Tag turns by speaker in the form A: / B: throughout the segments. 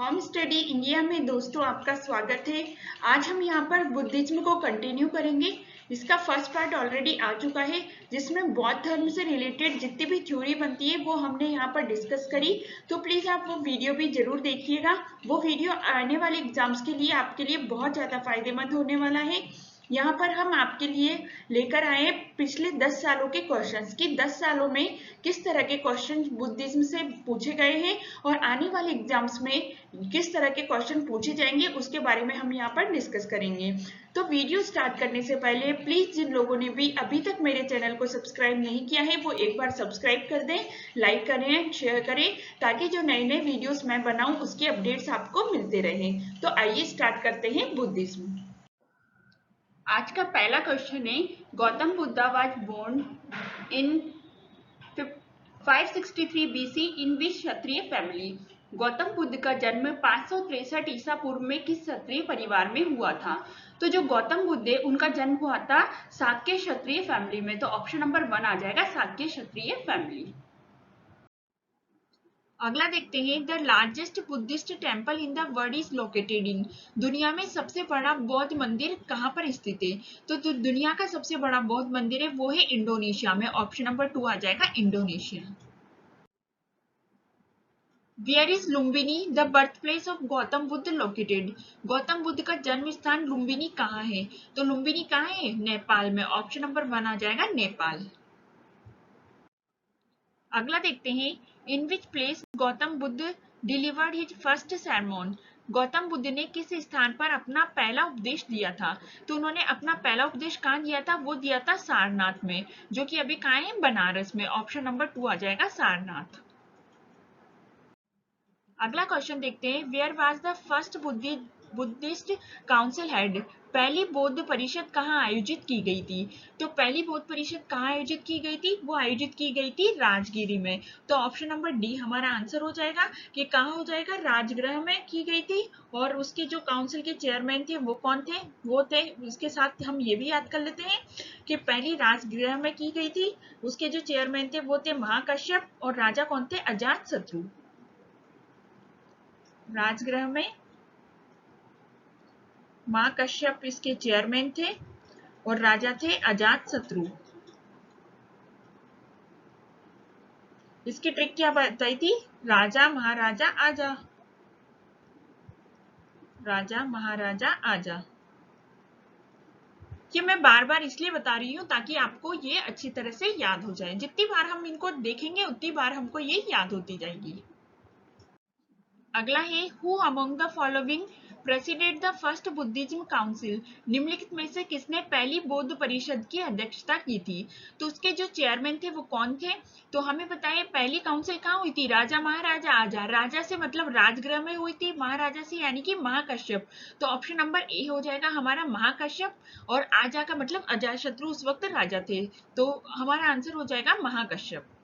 A: Home study India में दोस्तों आपका स्वागत है। आज हम यहाँ पर बुद्धिज्म को कंटिन्यू करेंगे। इसका फर्स्ट पार्ट ऑलरेडी आ चुका है, जिसमें बौद्ध धर्म से रिलेटेड जितनी भी थ्योरी बनती है वो हमने यहाँ पर डिस्कस करी। तो प्लीज आप वो वीडियो भी जरूर देखिएगा। वो वीडियो आने वाले एग्जाम्स के लिए आपके लिए बहुत ज्यादा फायदेमंद होने वाला है। यहाँ पर हम आपके लिए लेकर आए पिछले 10 सालों के क्वेश्चंस कि 10 सालों में किस तरह के क्वेश्चन बुद्धिज्म से पूछे गए हैं और आने वाले एग्जाम्स में किस तरह के क्वेश्चन पूछे जाएंगे उसके बारे में हम यहाँ पर डिस्कस करेंगे। तो वीडियो स्टार्ट करने से पहले प्लीज जिन लोगों ने भी अभी तक मेरे चैनल को सब्सक्राइब नहीं किया है वो एक बार सब्सक्राइब कर दें, लाइक करें, शेयर करें, ताकि जो नए नए वीडियोस मैं बनाऊं उसके अपडेट्स आपको मिलते रहे। तो आइए स्टार्ट करते हैं बुद्धिज्म। आज का पहला क्वेश्चन है, Gautam Buddha was born in 563 BC in which Kshatriya family. Gautam Buddha का जन्म 563 ईसा पूर्व में किस क्षत्रिय परिवार में हुआ था? तो जो गौतम बुद्ध है उनका जन्म हुआ था शाक्य क्षत्रिय फैमिली में। तो ऑप्शन नंबर 1 आ जाएगा, शाक्य क्षत्रिय फैमिली। अगला देखते हैं, the largest Buddhist temple in the world is located in. दुनिया में सबसे बड़ा बौद्ध मंदिर कहाँ पर स्थित है? तो दुनिया का सबसे बड़ा बौद्ध मंदिर है वो है इंडोनेशिया में। ऑप्शन नंबर 2 आ जाएगा, Indonesia. Where is Lumbini the birth place of Gautam Buddha located. Gautam Buddha का जन्म स्थान लुम्बिनी कहाँ है? तो लुम्बिनी कहाँ है? नेपाल में। ऑप्शन नंबर 1 आ जाएगा, नेपाल। अगला देखते हैं, in which place Gautam Buddha delivered his first sermon। Gautam Buddha ने किस स्थान पर अपना पहला उपदेश दिया था? तो उन्होंने अपना पहला उपदेश कहाँ दिया था? वो दिया था सारनाथ में, जो कि अभी कहाँ है? बनारस में। ऑप्शन नंबर 2 आ जाएगा, सारनाथ। अगला क्वेश्चन देखते हैं, where was the first Buddhist council held. पहली बौद्ध परिषद कहाँ आयोजित की गई थी? तो पहली बौद्ध परिषद कहाँ आयोजित की गई थी? वो आयोजित की गई थी राजगिरी में। तो ऑप्शन नंबर डी हमारा आंसर हो जाएगा कि कहाँ हो जाएगा? राजगृह में की गई थी। और उसके जो काउंसिल के चेयरमैन थे वो कौन थे? वो थे, उसके साथ हम ये भी याद कर लेते हैं कि पहली राजगृह में की गई थी। उसके जो चेयरमैन थे वो थे महाकश्यप, और राजा कौन थे? अजातशत्रु। राजगृह में मां कश्यप इसके चेयरमैन थे और राजा थे अजातशत्रु। इसकी ट्रिक क्या बताई थी? राजा महाराजा आजा, राजा महाराजा आजा। ये मैं बार बार इसलिए बता रही हूँ ताकि आपको ये अच्छी तरह से याद हो जाए। जितनी बार हम इनको देखेंगे उतनी बार हमको ये याद होती जाएगी। अगला है, who among the following president the first Buddhism council. निम्नलिखित में से किसने पहली बौद्ध परिषद की अध्यक्षता की थी? तो उसके जो चेयरमैन थे वो कौन थे? तो हमें पता है पहली काउंसिल कहाँ हुई थी? राजा महाराजा आजा। राजा से मतलब राजगृह में हुई थी, महाराजा से यानी कि महाकश्यप। तो ऑप्शन नंबर ए हो जाएगा हमारा, महाकश्यप। और आजा का मतलब अजातशत्रु उस वक्त राजा थे, तो हमारा आंसर हो जाएगा महाकश्यप।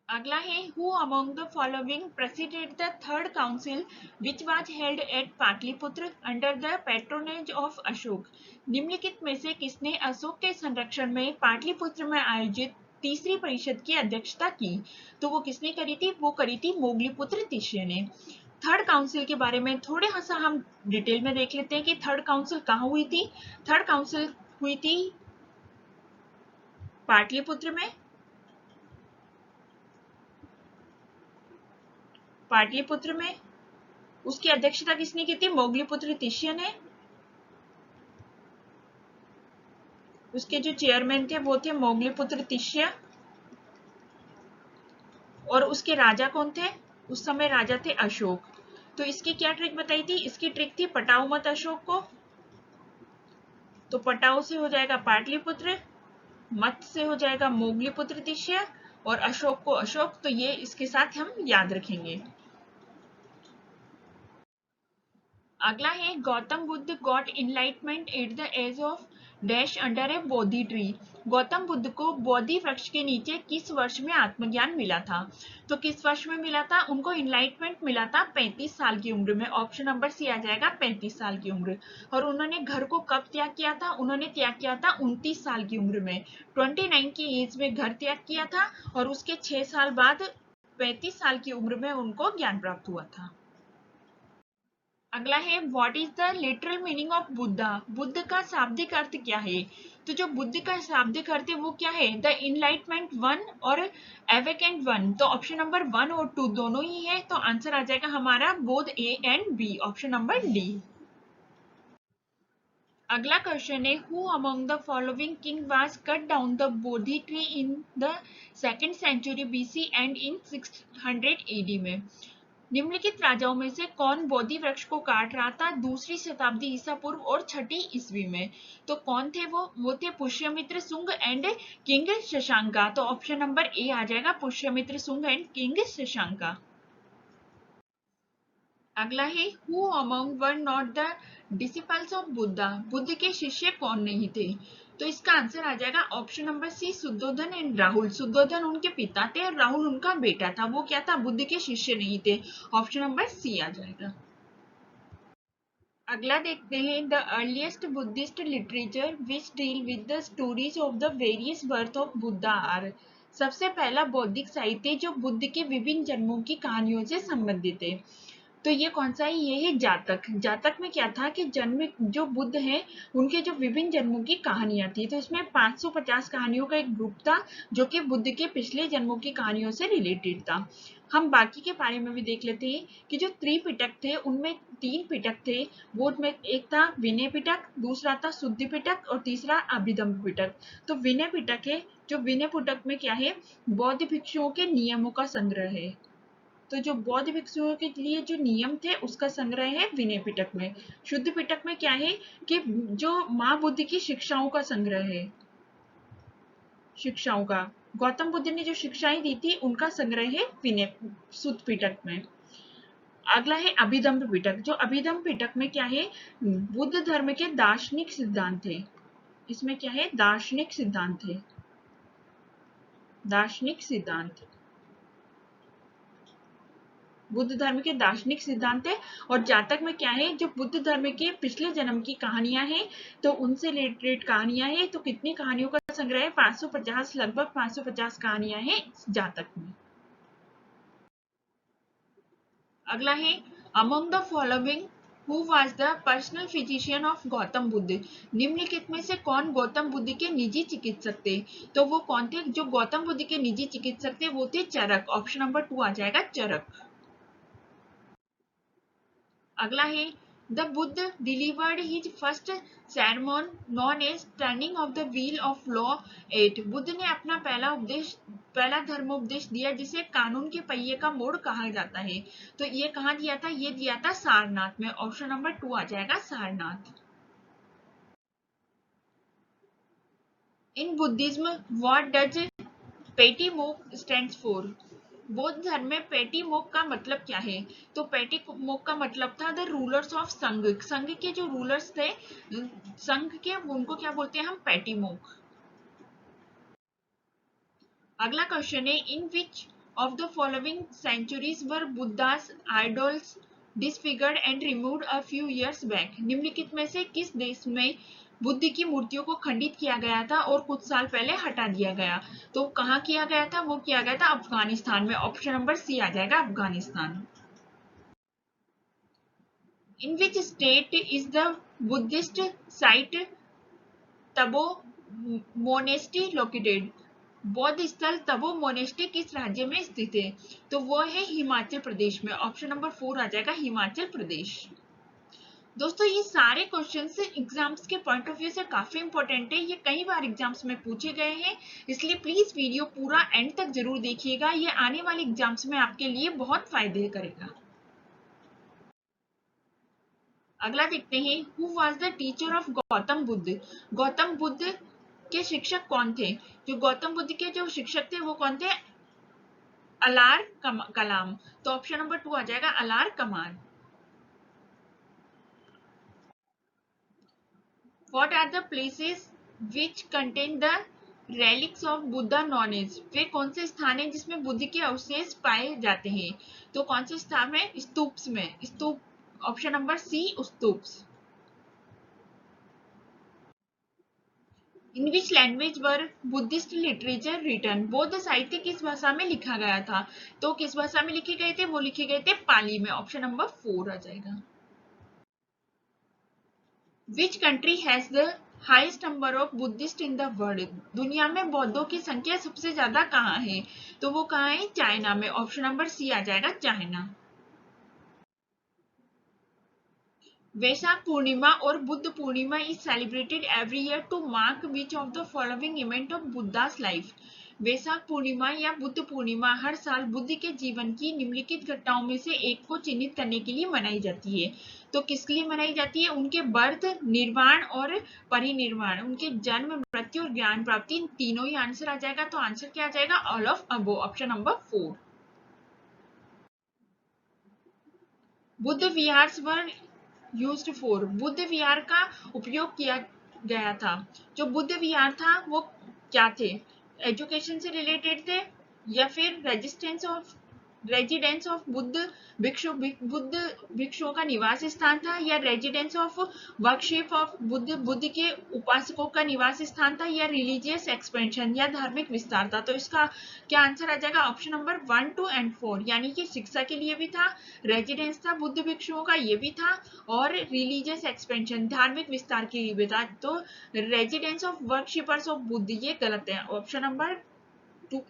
A: अगला है, who among the following president the third council which was held at Pataliputra under the patronage of Ashok. निम्नलिखित में से किसने अशोक के संरक्षण में पाटलिपुत्र में आयोजित तीसरी परिषद की अध्यक्षता की? तो वो किसने करी थी? वो करी थी मोगलीपुत्र तिष्य ने। थर्ड काउंसिल के बारे में थोड़ा सा हम डिटेल में देख लेते हैं कि थर्ड काउंसिल कहाँ हुई थी। थर्ड काउंसिल हुई थी पाटलिपुत्र में। पाटलिपुत्र में उसकी अध्यक्षता किसने की थी? मोगलीपुत्र तिष्य ने। उसके जो चेयरमैन थे वो थे मोगलीपुत्र तिष्य। और उसके राजा कौन थे? उस समय राजा थे अशोक। तो इसकी क्या ट्रिक बताई थी? इसकी ट्रिक थी पटाओ मत अशोक को। तो पटाओ से हो जाएगा पाटलिपुत्र, मत से हो जाएगा मोगलीपुत्र तिष्य, और अशोक को अशोक। तो ये इसके साथ हम याद रखेंगे। अगला है, Gautam Buddha got enlightenment at the age of dash under a Bodhi tree. Gautam Buddha को बोधि वृक्ष के नीचे किस वर्ष में आत्मज्ञान मिला था? तो किस वर्ष में मिला था? उनको इनलाइटमेंट मिला था 35 साल की उम्र में। ऑप्शन नंबर सी आ जाएगा, 35 साल की उम्र। और उन्होंने घर को कब त्याग किया था? उन्होंने त्याग किया था 29 साल की उम्र में। 29 की एज में घर त्याग किया था और उसके 6 साल बाद 35 साल की उम्र में उनको ज्ञान प्राप्त हुआ था। अगला है what is the literal meaning of Buddha. Buddha का शाब्दिक अर्थ क्या है? तो जो बुद्ध का शाब्दिक अर्थ है वो क्या है? द इनलाइटमेंट वन और एवेकेंट वन। तो ऑप्शन नंबर 1 और 2 दोनों ही है, तो आंसर आ जाएगा हमारा both A and B, option number D. अगला क्वेश्चन है who among the following king was cut down the Bodhi tree in the 2nd century BC and in 600 AD में। निम्नलिखित राजाओं में से कौन बोधि वृक्ष को काट रहा था 2री शताब्दी ईसा पूर्व और 6ठी ईस्वी में? तो कौन थे वो थे पुष्यमित्र सुंग एंड किंग शशांका। तो ऑप्शन नंबर ए आ जाएगा पुष्यमित्र सुंग एंड किंग शशांका। अगला है who among were not the disciples of Buddha. Buddha के शिष्य कौन नहीं थे? तो इसका आंसर आ जाएगा option number C Shuddhodana and Rahul. Shuddhodana उनके पिता थे और राहुल उनका बेटा था। वो क्या था? बुद्ध के शिष्य नहीं थे। ऑप्शन नंबर सी आ जाएगा। अगला देखते हैं the earliest Buddhist literature which deal with the stories of the various birth of Buddha are. सबसे पहला बौद्धिक साहित्य जो बुद्ध के विभिन्न जन्मों की कहानियों से संबंधित है, तो ये कौन सा है? ये है जातक। जातक में क्या था कि जन्म जो बुद्ध हैं उनके जो विभिन्न जन्मों की कहानियां थी, तो इसमें 550 कहानियों का एक ग्रुप था जो कि बुद्ध के पिछले जन्मों की कहानियों से रिलेटेड था। हम बाकी के बारे में भी देख लेते हैं कि जो त्रिपिटक थे उनमें 3 पिटक थे। वो में एक था विनय पिटक, दूसरा था शुद्धि पिटक और तीसरा अभिधम्म पिटक। तो विनय पिटक है, जो विनय पिटक में क्या है? बौद्ध भिक्षुओं के नियमों का संग्रह है। तो जो बौद्ध भिक्षुओं के लिए जो नियम थे उसका संग्रह है विनय पिटक में। शुद्ध पिटक में क्या है कि जो माँ बुद्ध की शिक्षाओं का संग्रह है, शिक्षाओं का गौतम बुद्ध ने जो शिक्षाएं दी थी उनका संग्रह है विनय शुद्ध पिटक में। अगला है अभिधम्म पिटक। जो अभिधम्म पिटक में क्या है? बुद्ध धर्म के दार्शनिक सिद्धांत है। इसमें क्या है? दार्शनिक सिद्धांत है, दार्शनिक सिद्धांत। बुद्ध धर्म के दार्शनिक सिद्धांत है। और जातक में क्या है? जो बुद्ध धर्म के पिछले जन्म की कहानियां हैं, तो उनसे रिलेटेड कहानियां हैं। तो कितनी कहानियों का संग्रह है? 550, लगभग 550 कहानियां हैं जातक में। अगला है among the following who was the personal physician of Gautam Buddha. निम्नलिखित में से कौन गौतम बुद्ध के निजी चिकित्सक थे? तो वो कौन थे जो गौतम बुद्ध के निजी चिकित्सक थे? वो थे चरक। ऑप्शन नंबर 2 आ जाएगा चरक। अगला है the Buddha delivered his first sermon known as turning of the wheel of law 8। Buddha ने अपना पहला धर्मोपदेश दिया जिसे कानून के पहिए का मोड़ कहा जाता है। तो ये कहाँ दिया था? ये दिया था सारनाथ में। ऑप्शन नंबर 2 आ जाएगा Sarnath. In Buddhism what does पेटी मोक स्टैंड्स फॉर। बौद्ध धर्म में पेटी मोक का मतलब क्या है? तो पेटी मोक का मतलब था द रूलर्स ऑफ संघ। संघ के जो रूलर्स थे, संघ के, उनको क्या बोलते हैं हम? पेटी मोक। अगला क्वेश्चन है in which of the following centuries were Buddha's idols disfigured and removed a few years back. निम्नलिखित में से किस देश में बुद्ध की मूर्तियों को खंडित किया गया था और कुछ साल पहले हटा दिया गया? तो कहाँ किया गया था? वो किया गया था अफगानिस्तान में। ऑप्शन नंबर सी आ जाएगा Afghanistan. In which state is the Buddhist site Tabo monastery located. बौद्ध स्थल तबो मोनेस्टी किस राज्य में स्थित है? तो वो है हिमाचल प्रदेश में। ऑप्शन नंबर 4 आ जाएगा हिमाचल प्रदेश। दोस्तों ये सारे क्वेश्चंस एग्जाम्स के पॉइंट ऑफ व्यू से काफी इंपॉर्टेंट है। ये कई बार एग्जाम्स में पूछे गए हैं, इसलिए प्लीज वीडियो पूरा एंड तक जरूर देखिएगा। ये आने वाले एग्जाम्स में आपके लिए बहुत फायदे करेगा। अगला देखते हैं who was the teacher of Gautam Buddha. Gautam Buddha के शिक्षक कौन थे? जो गौतम बुद्ध के जो शिक्षक थे वो कौन थे? अलार कलाम। तो ऑप्शन नंबर 2 आ जाएगा अलार कमान। What are the places which contain the relics of Buddha knowledge? वे कौन से स्थान हैं जिसमें बुद्ध के अवशेष पाए जाते हैं? तो कौन से स्थान में? स्तूप्स में। Stupa option number C stupas. In which language were Buddhist literature written, बौद्ध साहित्य किस भाषा में लिखा गया था? तो किस भाषा में लिखे गए थे? वो लिखे गए थे पाली में। ऑप्शन नंबर 4 आ जाएगा। Which country has the highest number of Buddhist in the world, दुनिया में बौद्धों की संख्या सबसे ज्यादा कहाँ है? तो वो कहाँ है? चाइना में। ऑप्शन नंबर सी आ जाएगा, चाइना। वैशाख पूर्णिमा और Buddha Purnima is celebrated every year to mark which of the following event of Buddha's life, Vaishakh Purnima या बुद्ध पूर्णिमा हर साल बुद्ध के जीवन की निम्नलिखित घटनाओं में से एक को चिन्हित करने के लिए मनाई जाती है। तो किसके लिए मनाई जाती है? उनके बर्थ, निर्वाण और परिनिर्वाण, उनके जन्म, मृत्यु और ज्ञान प्राप्ति, इन तीनों ही आंसर आ जाएगा। तो आंसर क्या आ जाएगा? All of above, option number 4। Buddha viharas were used for, Buddha विहार का उपयोग किया गया था। जो बुद्ध विहार था वो क्या थे? एजुकेशन से रिलेटेड थे, या फिर रेजिडेंस ऑफ बुद्ध भिक्षुओं का निवास स्थान था, या residence of worship of Buddha के उपासकों का निवास स्थान था, या रिलीजियस एक्सपेंशन या धार्मिक विस्तार था? तो इसका क्या आंसर आ जाएगा? ऑप्शन नंबर 1, 2 एंड 4, यानी कि शिक्षा के लिए भी था, रेजिडेंस था बुद्ध भिक्षुओं का, ये भी था, और रिलीजियस एक्सपेंशन धार्मिक विस्तार के लिए भी था। तो रेजिडेंस ऑफ वर्कशिपर्स ऑफ बुद्ध ये गलत है। ऑप्शन नंबर 2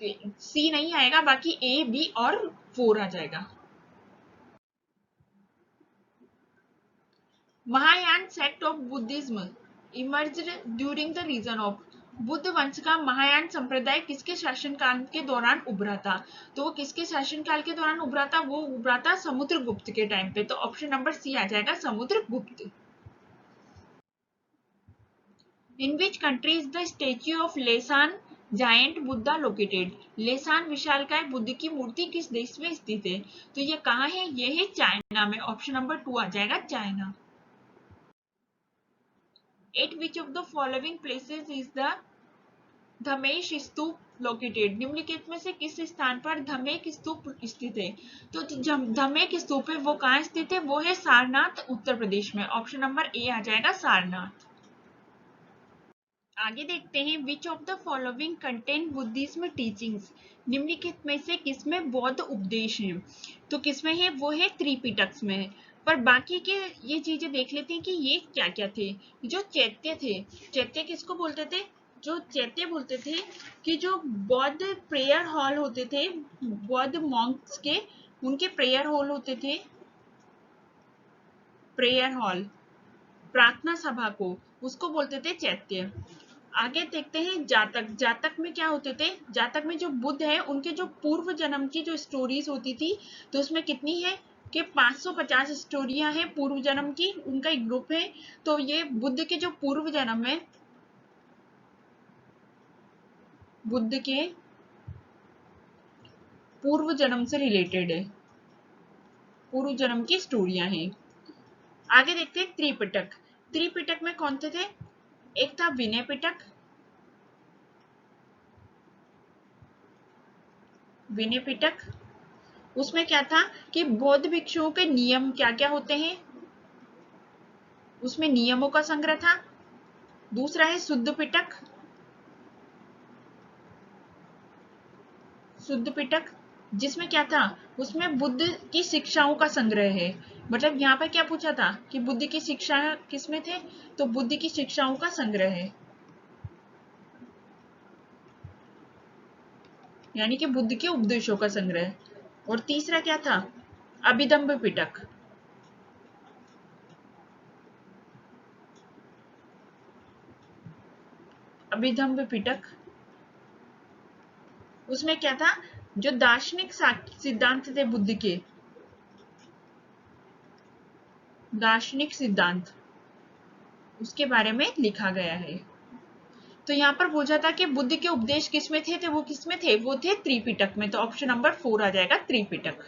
A: सी नहीं आएगा, बाकी ए, बी और 4 आ जाएगा। Mahayana sect of Buddhism emerged during the reign of, Buddhavamsa का महायान संप्रदाय किसके शासनकाल के दौरान उभरा था? तो वो किसके शासनकाल के दौरान उभरा था? वो उभरा था समुद्रगुप्त के टाइम पे। तो ऑप्शन नंबर सी आ जाएगा, Samudragupta. In which country is the statue of Leshan giant Buddha located, Leshan विशालकाय बुद्ध की मूर्ति किस देश में स्थित है? तो ये कहाँ है? ये है चाइना में। ऑप्शन नंबर 2 आ जाएगा, China. At which of the following places is the Dhamek stupa located, निम्नलिखित में से किस स्थान पर धमेक स्तूप स्थित है? तो धमेक स्तूप है वो कहाँ स्थित है? वो है सारनाथ, उत्तर प्रदेश में। ऑप्शन नंबर ए आ जाएगा, सारनाथ। आगे देखते हैं, विच of the following contain Buddhism teachings, निम्नलिखित में से किसमें बौद्ध उपदेश हैं? तो किसमें है? वो है त्रिपिटक में। पर बाकी के ये चीजें देख लेते हैं कि ये क्या क्या थे। जो चैत्य थे, चैत्य किसको बोलते थे? जो चैत्य बोलते थे कि जो बौद्ध प्रेयर हॉल होते थे, बौद्ध मॉन्क्स के, उनके प्रेयर हॉल होते थे, प्रेयर हॉल, प्रार्थना सभा को, उसको बोलते थे चैत्य। आगे देखते हैं जातक, जातक में क्या होते थे? जातक में जो बुद्ध है उनके जो पूर्व जन्म की जो स्टोरीज होती थी, तो उसमें कितनी है कि 550 स्टोरियां हैं पूर्व जन्म की, उनका एक ग्रुप है। तो ये बुद्ध के जो पूर्व जन्म है, बुद्ध के पूर्व जन्म से रिलेटेड है, पूर्व जन्म की स्टोरियां हैं। आगे देखते हैं त्रिपिटक, त्रिपिटक में कौन थे? एक था विनय पिटक, विनय पिटक, उसमें क्या था कि बौद्ध भिक्षुओं के नियम क्या क्या होते हैं, उसमें नियमों का संग्रह था। दूसरा है शुद्ध पिटक, शुद्ध पिटक जिसमें क्या था? उसमें बुद्ध की शिक्षाओं का संग्रह है। मतलब यहाँ पर क्या पूछा था कि बुद्ध की शिक्षा किसमें थे? तो बुद्ध की शिक्षाओं का संग्रह है, यानी कि बुद्ध के उपदेशों का संग्रह। और तीसरा क्या था? अभिधम्म पिटक, अभिधम्म पिटक, उसमें क्या था? जो दार्शनिक सिद्धांत थे बुद्ध के, दार्शनिक सिद्धांत, उसके बारे में लिखा गया है। तो यहाँ पर पूछा था कि बुद्ध के उपदेश किसमें थे? तो वो किसमें थे? वो थे त्रिपिटक में। तो ऑप्शन नंबर 4 आ जाएगा, Tripitaka.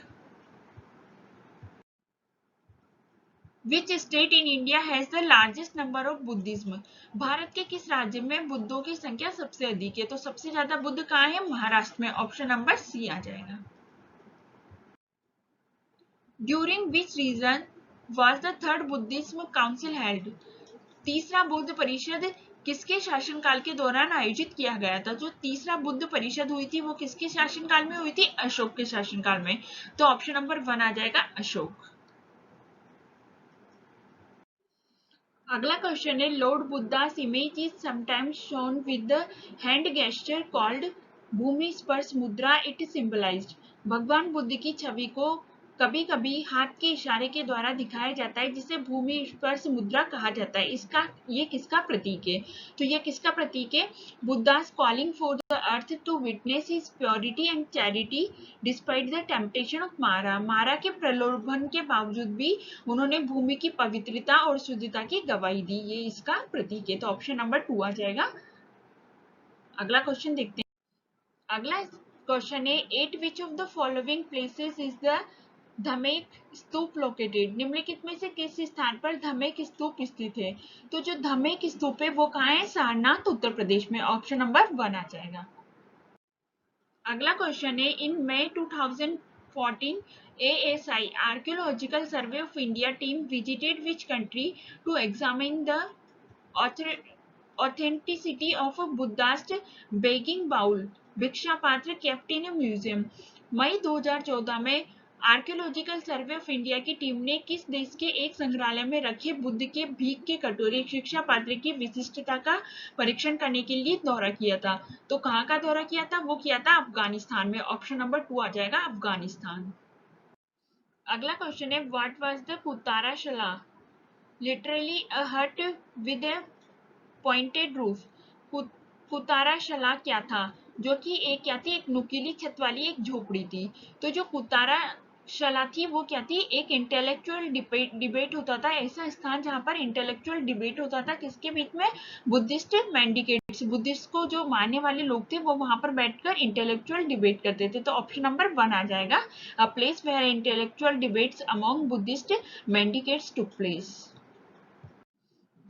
A: Which state in India has the largest number of Buddhism, Bharat के किस राज्य में बुद्धों की संख्या सबसे अधिक है? तो सबसे ज्यादा बुद्ध कहाँ है? महाराष्ट्र में। ऑप्शन नंबर सी आ जाएगा। During which region was the third Buddhism council held, तीसरा बौद्ध परिषद किसके शासनकाल के दौरान आयोजित किया गया था? जो तीसरा बुद्ध परिषद हुई थी वो किसके शासनकाल में हुई थी? अशोक के शासनकाल में। तो ऑप्शन नंबर 1 आ जाएगा अशोक। अगला क्वेश्चन है, lord Buddha's image is sometimes shown with the hand gesture called Bhumi Sparsha mudra, it symbolised. भगवान बुद्ध की छवि को कभी कभी हाथ के इशारे के द्वारा दिखाया जाता है जिसे भूमि स्पर्श मुद्रा कहा जाता है। ये किसका प्रतीक है? तो ये किसका प्रतीक है? बुद्धा's calling for the earth to witness his purity and charity despite the temptation of मारा। मारा के प्रलोभन के बावजूद भी उन्होंने भूमि की पवित्रता और शुद्धता की गवाही दी। ये इसका प्रतीक है। तो ऑप्शन नंबर 2 आ जाएगा। अगला क्वेश्चन देखते हैं। अगला क्वेश्चन है, eight which of the following places is the Dhamek stupa located? निम्नलिखित में से किस स्थान पर धमेक स्तूप स्थित है? तो जो धमेक स्तूप है वो कहाँ है? सारनाथ, उत्तर प्रदेश में। ऑप्शन नंबर 1 आ जाएगा। अगला क्वेश्चन है, in May 2014 ASI archaeological survey of India team visited which country to examine the authenticity of a Buddhist begging bowl भिक्षा पात्र kept in a museum। मई 2014 में आर्कियोलॉजिकल सर्वे ऑफ इंडिया की team ने किस देश के एक संग्रहालय में रखे बुद्ध के भीख के कटोरे शिक्षा पात्र की विशिष्टता का परीक्षण करने के लिए दौरा किया था? तो कहाँ का दौरा किया था? वो किया था अफगानिस्तान में। ऑप्शन नंबर 2 आ जाएगा, अफगानिस्तान। अगला क्वेश्चन है, what was the Kutara shala? Literally a hut with a pointed roof. Kutara shala क्या था? जो कि एक क्या थी? एक नुकीली छत वाली एक झोपड़ी थी। तो जो कुतारा शला थी वो क्या थी? एक इंटेलेक्चुअल डिबेट होता था, ऐसा स्थान जहां पर इंटेलेक्चुअल डिबेट होता था। किसके बीच में? बुद्धिस्ट मैंडिकेट्स, बुद्धिस्ट को जो मानने वाले लोग थे वो वहां पर बैठकर इंटेलेक्चुअल डिबेट करते थे। तो ऑप्शन नंबर 1 आ जाएगा, a place where intellectual debates among Buddhist mendicants took place.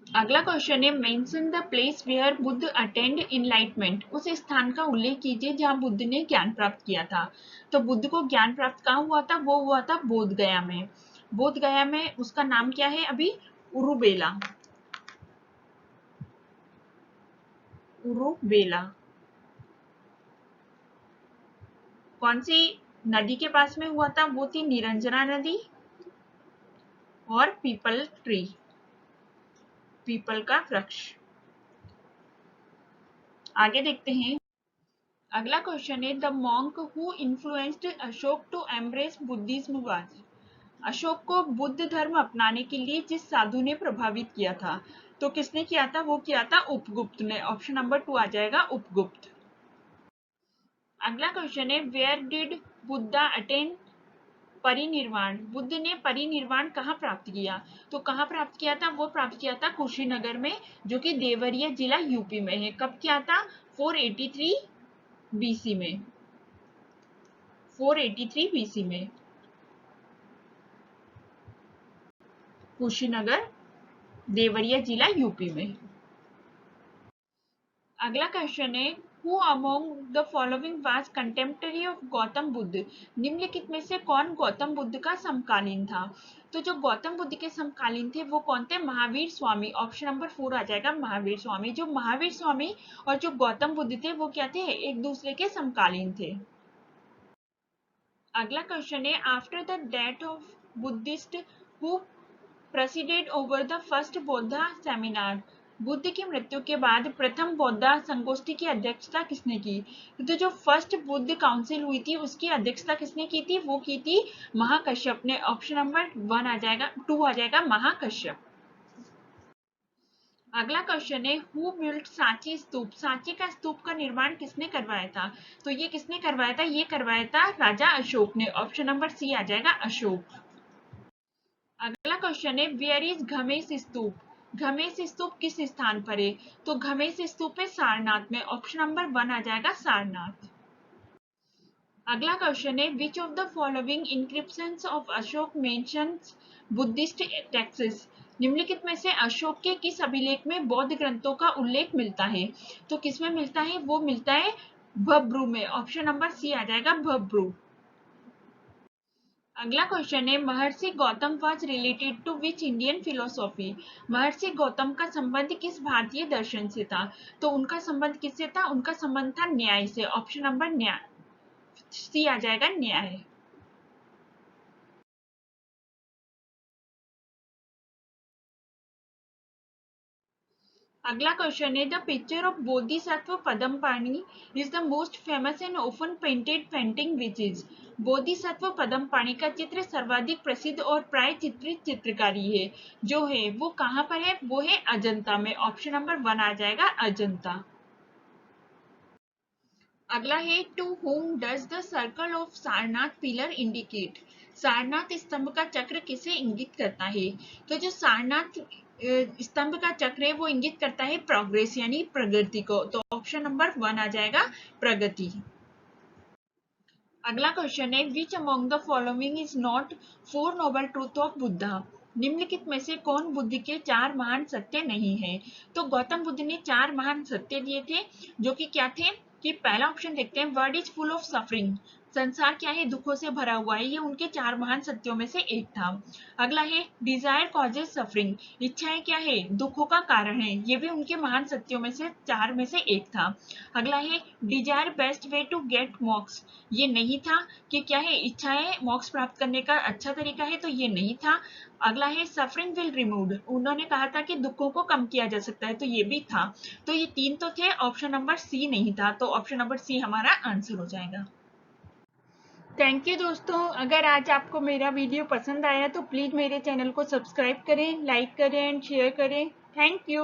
A: अगला क्वेश्चन है, mention the place where Buddha attend enlightenment. उस स्थान का उल्लेख कीजिए जहां बुद्ध ने ज्ञान प्राप्त किया था। तो बुद्ध को ज्ञान प्राप्त कहाँ हुआ था? वो हुआ था बोध गया में। बोध गया में उसका नाम क्या है अभी? उरुबेला। उरुबेला कौन सी नदी के पास में हुआ था? वो थी निरंजना नदी और पीपल ट्री, पीपल का वृक्ष। आगे देखते हैं। अगला क्वेश्चन है, the monk who influenced Ashoka to embrace Buddhism was. Ashoka को बुद्ध धर्म अपनाने के लिए जिस साधु ने प्रभावित किया था, तो किसने किया था? वो किया था उपगुप्त ने। ऑप्शन नंबर 2 आ जाएगा, उपगुप्त। अगला क्वेश्चन है, where did Buddha attain parinirvana? Buddha ने परिनिर्वाण कहाँ प्राप्त किया? तो कहाँ प्राप्त किया था? वो प्राप्त किया था कुशीनगर में, जो कि देवरिया जिला यूपी में है। कब किया था? 483 बीसी में। 483 बीसी में कुशीनगर, देवरिया जिला यूपी में। अगला क्वेश्चन है, who among the following was contemporary of Gautam Buddha? निम्नलिखित में से कौन गौतम बुद्ध का समकालीन था? तो जो गौतम बुद्ध के समकालीन थे वो कौन थे? महावीर स्वामी। ऑप्शन नंबर 4 आ जाएगा, महावीर स्वामी। जो महावीर स्वामी और जो गौतम बुद्ध थे वो क्या थे? एक दूसरे के समकालीन थे। अगला क्वेश्चन है, after the death of Buddhist who preceded over the first बौद्ध सेमिनार? बुद्ध की मृत्यु के बाद प्रथम बौद्ध संगोष्ठी की अध्यक्षता किसने की? तो जो फर्स्ट बुद्ध काउंसिल हुई थी उसकी अध्यक्षता किसने की थी? वो की थी महाकश्यप ने। ऑप्शन नंबर 1 आ जाएगा, 2 आ जाएगा, महाकश्यप। अगला क्वेश्चन है, हु बिल्ट सांची स्तूप? सांची का स्तूप का निर्माण किसने करवाया था? तो ये किसने करवाया था? ये करवाया था राजा अशोक ने। ऑप्शन नंबर सी आ जाएगा, अशोक। अगला क्वेश्चन है, वेयर इज घमेश स्तूप? घमेश स्तूप किस स्थान पर है? तो घमेश स्तूप है सारनाथ में। ऑप्शन नंबर 1 आ जाएगा, सारनाथ। अगला क्वेश्चन है, which of the following inscriptions of Ashok mentions Buddhist texts? निम्नलिखित में से अशोक के किस अभिलेख में बौद्ध ग्रंथों का उल्लेख मिलता है? तो किसमें मिलता है? वो मिलता है भब्रू में। ऑप्शन नंबर सी आ जाएगा, भब्रू। अगला क्वेश्चन है, Maharishi Gautam was related to which Indian philosophy. Maharishi Gautam का संबंध किस भारतीय दर्शन से था? तो उनका संबंध किससे था? उनका संबंध था न्याय से। ऑप्शन नंबर न्याय, सी आ जाएगा, न्याय। अगला क्वेश्चन है, the picture of Bodhisattva Padmapani is the most famous and often painted painting which is. Bodhisattva Padmapani का चित्र सर्वाधिक प्रसिद्ध और प्राय चित्रित चित्रकारी है, जो है वो कहाँ पर है? वो है अजंता में। ऑप्शन नंबर 1 आ जाएगा, अजंता। अगला है, to whom does the circle of Sarnath pillar indicate. Sarnath स्तंभ का चक्र किसे इंगित करता है? तो जो सारनाथ स्तंभ का चक्र है वो इंगित करता है प्रोग्रेस यानी प्रगति को। तो ऑप्शन नंबर 1 आ जाएगा, प्रगति। अगला क्वेश्चन है, which among the following is not four noble truth of Buddha. निम्नलिखित में से कौन बुद्ध के 4 महान सत्य नहीं है? तो गौतम बुद्ध ने 4 महान सत्य दिए थे, जो कि क्या थे? कि पहला ऑप्शन देखते हैं, world is full of suffering. संसार क्या है? दुखों से भरा हुआ है। ये उनके 4 महान सत्यों में से एक था। अगला है, डिजायर कॉजेज सफरिंग। इच्छाएं क्या है? दुखों का कारण है। ये भी उनके महान सत्यों में से 4 में से एक था। अगला है, desire best way to get moksha. ये नहीं था कि क्या है, इच्छाएं मोक्ष प्राप्त करने का अच्छा तरीका है, तो ये नहीं था। अगला है, सफरिंग विल रिमूव। उन्होंने कहा था कि दुखों को कम किया जा सकता है, तो ये भी था। तो ये 3 तो थे, ऑप्शन नंबर सी नहीं था। तो ऑप्शन नंबर सी हमारा आंसर हो जाएगा। थैंक यू दोस्तों, अगर आज आपको मेरा वीडियो पसंद आया तो प्लीज मेरे चैनल को सब्सक्राइब करें, लाइक करें एंड शेयर करें। Thank you.